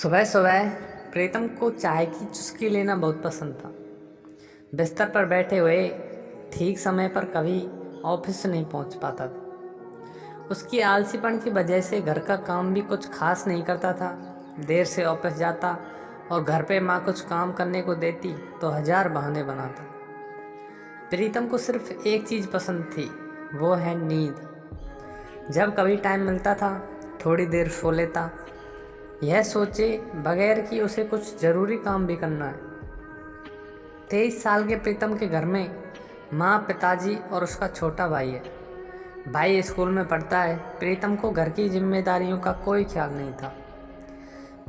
सुबह सुबह प्रीतम को चाय की चुस्की लेना बहुत पसंद था। बिस्तर पर बैठे हुए ठीक समय पर कभी ऑफिस नहीं पहुंच पाता था। उसकी आलसीपन की वजह से घर का काम भी कुछ खास नहीं करता था। देर से ऑफिस जाता और घर पे माँ कुछ काम करने को देती तो हजार बहाने बनाता। प्रीतम को सिर्फ एक चीज़ पसंद थी, वो है नींद। जब कभी टाइम मिलता था थोड़ी देर सो लेता, यह सोचे बगैर कि उसे कुछ ज़रूरी काम भी करना है। 23 साल के प्रीतम के घर में माँ, पिताजी और उसका छोटा भाई है। भाई स्कूल में पढ़ता है। प्रीतम को घर की जिम्मेदारियों का कोई ख्याल नहीं था।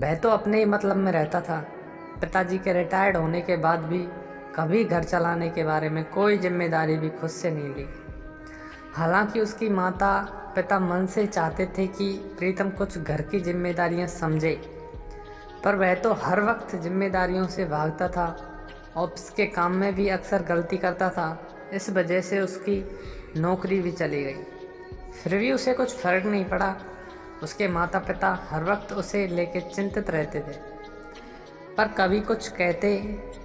वह तो अपने ही मतलब में रहता था। पिताजी के रिटायर्ड होने के बाद भी कभी घर चलाने के बारे में कोई जिम्मेदारी भी खुद से नहीं ली। हालांकि उसकी माता पिता मन से चाहते थे कि प्रीतम कुछ घर की जिम्मेदारियां समझे, पर वह तो हर वक्त जिम्मेदारियों से भागता था। ऑफिस के काम में भी अक्सर गलती करता था। इस वजह से उसकी नौकरी भी चली गई। फिर भी उसे कुछ फर्क नहीं पड़ा। उसके माता पिता हर वक्त उसे लेकर चिंतित रहते थे, पर कभी कुछ कहते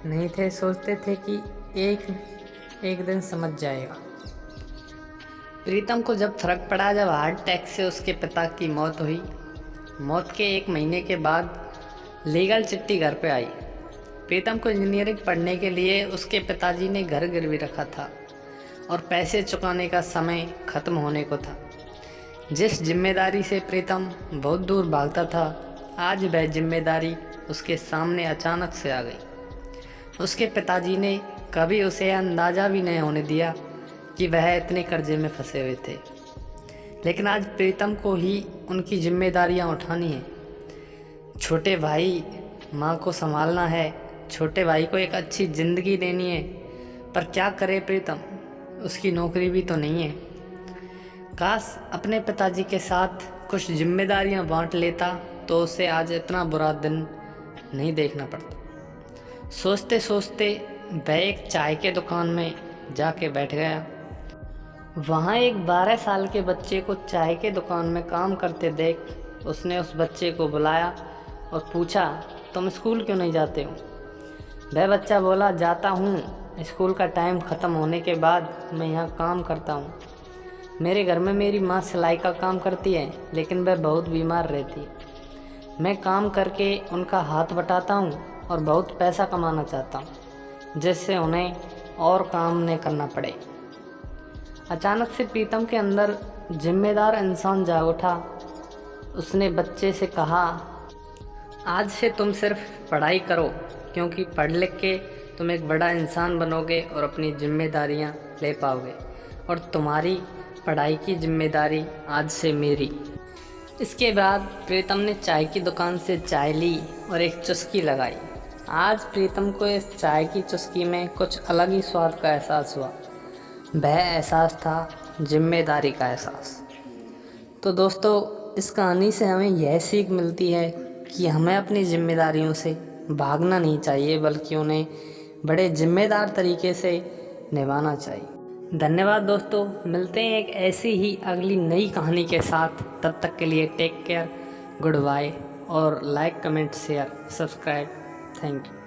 नहीं थे। सोचते थे कि एक दिन समझ जाएगा। प्रीतम को जब फर्क पड़ा, जब हार्ट अटैक से उसके पिता की मौत हुई। मौत के 1 महीने के बाद लीगल चिट्ठी घर पे आई। प्रीतम को इंजीनियरिंग पढ़ने के लिए उसके पिताजी ने घर गिरवी रखा था और पैसे चुकाने का समय ख़त्म होने को था। जिस जिम्मेदारी से प्रीतम बहुत दूर भागता था, आज वह जिम्मेदारी उसके सामने अचानक से आ गई। उसके पिताजी ने कभी उसे अंदाज़ा भी नहीं होने दिया कि वह इतने कर्जे में फंसे हुए थे, लेकिन आज प्रीतम को ही उनकी जिम्मेदारियां उठानी है। छोटे भाई माँ को संभालना है, छोटे भाई को एक अच्छी ज़िंदगी देनी है, पर क्या करे प्रीतम, उसकी नौकरी भी तो नहीं है। काश अपने पिताजी के साथ कुछ जिम्मेदारियां बांट लेता तो उसे आज इतना बुरा दिन नहीं देखना पड़ता। सोचते सोचते वह एक चाय के दुकान में जाके बैठ गया। वहाँ एक 12 साल के बच्चे को चाय के दुकान में काम करते देख उसने उस बच्चे को बुलाया और पूछा, तुम स्कूल क्यों नहीं जाते हो? वह बच्चा बोला, जाता हूँ, स्कूल का टाइम ख़त्म होने के बाद मैं यहाँ काम करता हूँ। मेरे घर में मेरी माँ सिलाई का काम करती है, लेकिन वह बहुत बीमार रहती है। मैं काम करके उनका हाथ बटाता हूँ और बहुत पैसा कमाना चाहता हूँ, जिससे उन्हें और काम नहीं करना पड़े। अचानक से प्रीतम के अंदर जिम्मेदार इंसान जाग उठा। उसने बच्चे से कहा, आज से तुम सिर्फ पढ़ाई करो, क्योंकि पढ़ लिख के तुम एक बड़ा इंसान बनोगे और अपनी जिम्मेदारियां ले पाओगे, और तुम्हारी पढ़ाई की जिम्मेदारी आज से मेरी। इसके बाद प्रीतम ने चाय की दुकान से चाय ली और एक चुस्की लगाई। आज प्रीतम को इस चाय की चुस्की में कुछ अलग ही स्वाद का एहसास हुआ। वह एहसास था जिम्मेदारी का एहसास। तो दोस्तों, इस कहानी से हमें यह सीख मिलती है कि हमें अपनी जिम्मेदारियों से भागना नहीं चाहिए, बल्कि उन्हें बड़े जिम्मेदार तरीके से निभाना चाहिए। धन्यवाद दोस्तों, मिलते हैं एक ऐसी ही अगली नई कहानी के साथ। तब तक के लिए टेक केयर, गुड बाय, और like, comment, share, subscribe. Thank you.